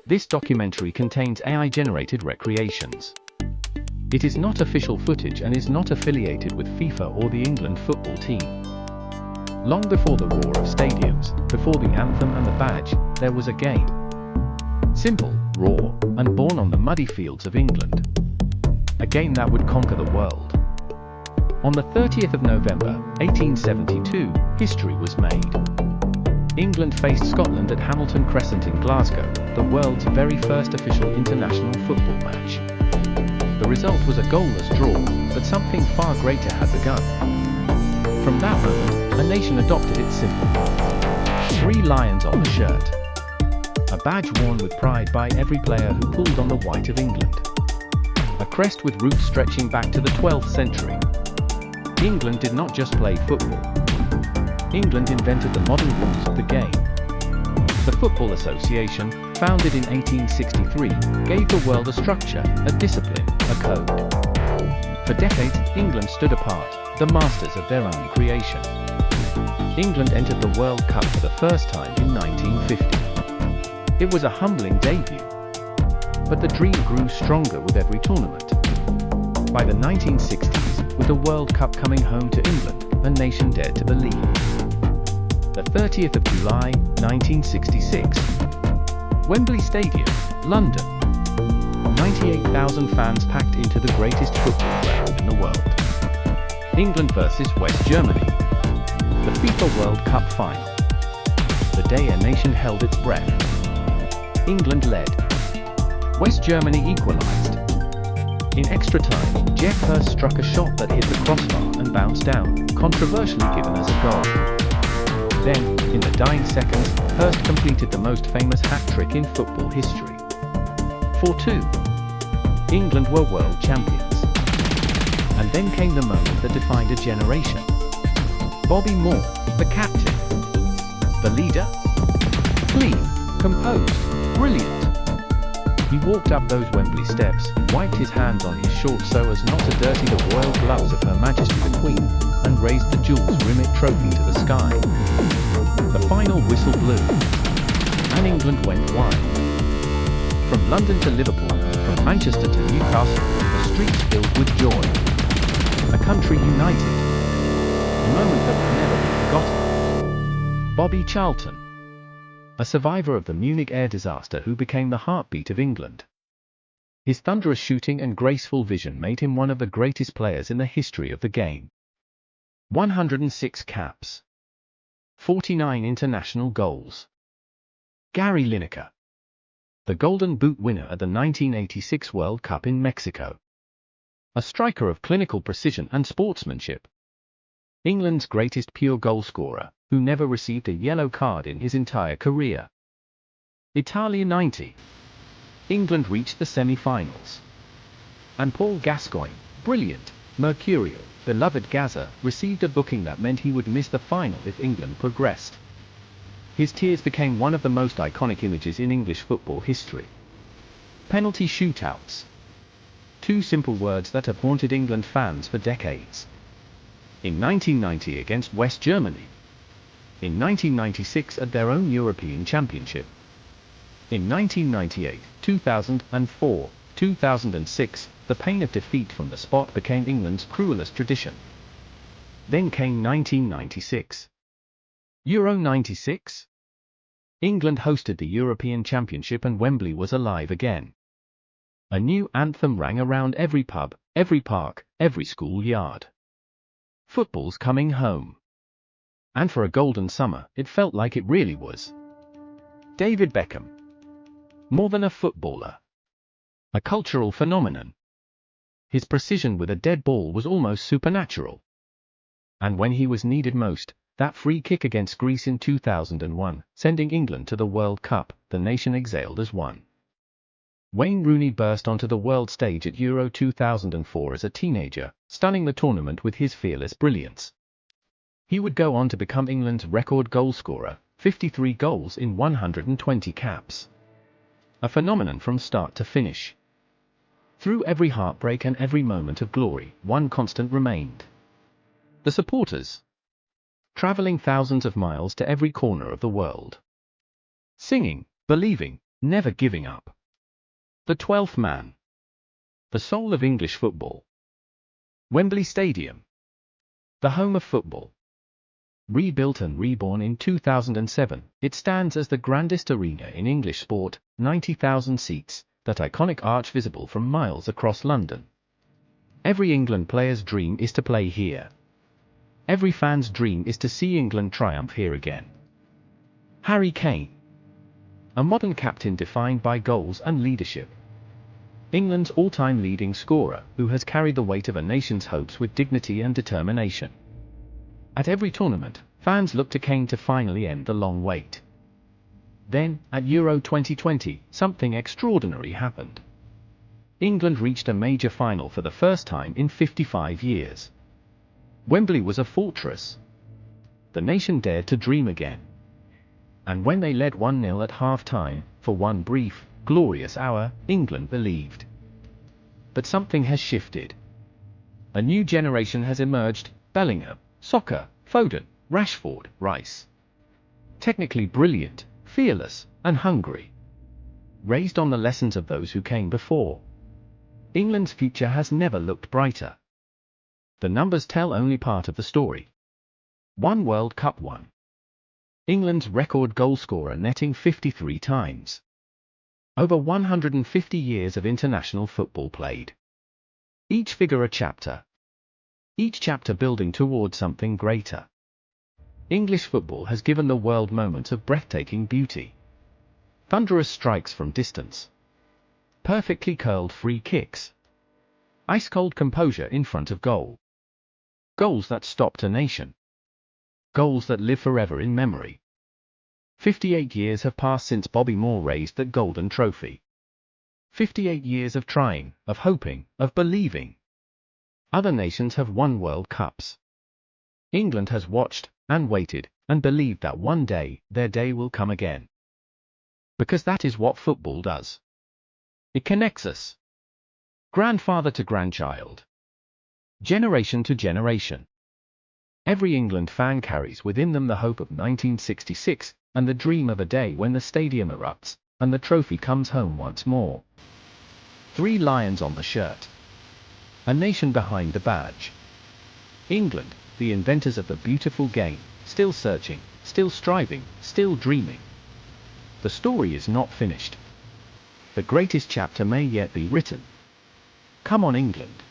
This documentary contains AI-generated recreations. It is not official footage and is not affiliated with FIFA or the England football team. Long before the roar of stadiums, before the anthem and the badge, there was a game. Simple, raw, and born on the muddy fields of England. A game that would conquer the world. On the 30th of November, 1872, history was made. England faced Scotland at Hamilton Crescent in Glasgow, the world's very first official international football match. The result was a goalless draw, but something far greater had begun. From that moment, a nation adopted its symbol. 3 lions on the shirt. A badge worn with pride by every player who pulled on the white of England. A crest with roots stretching back to the 12th century. England did not just play football. England invented the modern rules of the game. The Football Association, founded in 1863, gave the world a structure, a discipline, a code. For decades, England stood apart, the masters of their own creation. England entered the World Cup for the first time in 1950. It was a humbling debut. But the dream grew stronger with every tournament. By the 1960s, with the World Cup coming home to England, the nation dared to believe. The 30th of July, 1966. Wembley Stadium, London. 98,000 fans packed into the greatest football ground in the world. England versus West Germany. The FIFA World Cup final. The day a nation held its breath. England led. West Germany equalised. In extra time, Geoff Hurst struck a shot that hit the crossbar and bounced down, controversially given as a goal. Then, in the dying seconds, Hurst completed the most famous hat-trick in football history. 4-2. England were world champions. And then came the moment that defined a generation. Bobby Moore, the captain. The leader? Clean, composed, brilliant. He walked up those Wembley steps, wiped his hands on his shorts so as not to dirty the royal gloves of Her Majesty the Queen, and raised the Jules Rimet trophy to the sky. The final whistle blew, and England went wide. From London to Liverpool, from Manchester to Newcastle, the streets filled with joy. A country united. A moment that will never be forgotten. Bobby Charlton, a survivor of the Munich air disaster who became the heartbeat of England. His thunderous shooting and graceful vision made him one of the greatest players in the history of the game. 106 caps. 49 international goals. Gary Lineker, the Golden Boot winner at the 1986 World Cup in Mexico. A striker of clinical precision and sportsmanship. England's greatest pure goalscorer, who never received a yellow card in his entire career. Italia 90. England reached the semi-finals. And Paul Gascoigne, brilliant, mercurial, beloved Gazza, received a booking that meant he would miss the final if England progressed. His tears became one of the most iconic images in English football history. Penalty shootouts. 2 simple words that have haunted England fans for decades. In 1990 against West Germany. In 1996 at their own European Championship. In 1998, 2004, 2006, the pain of defeat from the spot became England's cruelest tradition. Then came 1996. Euro 96? England hosted the European Championship and Wembley was alive again. A new anthem rang around every pub, every park, every schoolyard. Football's coming home. And for a golden summer, it felt like it really was. David Beckham. More than a footballer. A cultural phenomenon. His precision with a dead ball was almost supernatural. And when he was needed most, that free kick against Greece in 2001, sending England to the World Cup, the nation exhaled as one. Wayne Rooney burst onto the world stage at Euro 2004 as a teenager, stunning the tournament with his fearless brilliance. He would go on to become England's record goalscorer, 53 goals in 120 caps. A phenomenon from start to finish. Through every heartbreak and every moment of glory, one constant remained. The supporters. Traveling thousands of miles to every corner of the world. Singing, believing, never giving up. The 12th man. The soul of English football. Wembley Stadium. The home of football. Rebuilt and reborn in 2007, it stands as the grandest arena in English sport, 90,000 seats, that iconic arch visible from miles across London. Every England player's dream is to play here. Every fan's dream is to see England triumph here again. Harry Kane. A modern captain defined by goals and leadership. England's all-time leading scorer, who has carried the weight of a nation's hopes with dignity and determination. At every tournament, fans look to Kane to finally end the long wait. Then, at Euro 2020, something extraordinary happened. England reached a major final for the first time in 55 years. Wembley was a fortress. The nation dared to dream again. And when they led 1-0 at half-time, for one brief, glorious hour, England believed. But something has shifted. A new generation has emerged: Bellingham, Saka, Foden, Rashford, Rice. Technically brilliant, fearless, and hungry. Raised on the lessons of those who came before. England's future has never looked brighter. The numbers tell only part of the story. 1 World Cup won. England's record goalscorer netting 53 times. Over 150 years of international football played. Each figure a chapter. Each chapter building toward something greater. English football has given the world moments of breathtaking beauty. Thunderous strikes from distance. Perfectly curled free kicks. Ice-cold composure in front of goal. Goals that stopped a nation. Goals that live forever in memory. 58 years have passed since Bobby Moore raised that golden trophy. 58 years of trying, of hoping, of believing. Other nations have won World Cups. England has watched, and waited, and believed that one day, their day will come again. Because that is what football does. It connects us. Grandfather to grandchild. Generation to generation. Every England fan carries within them the hope of 1966, and the dream of a day when the stadium erupts, and the trophy comes home once more. 3 lions on the shirt. A nation behind the badge. England, the inventors of the beautiful game, still searching, still striving, still dreaming. The story is not finished. The greatest chapter may yet be written. Come on, England.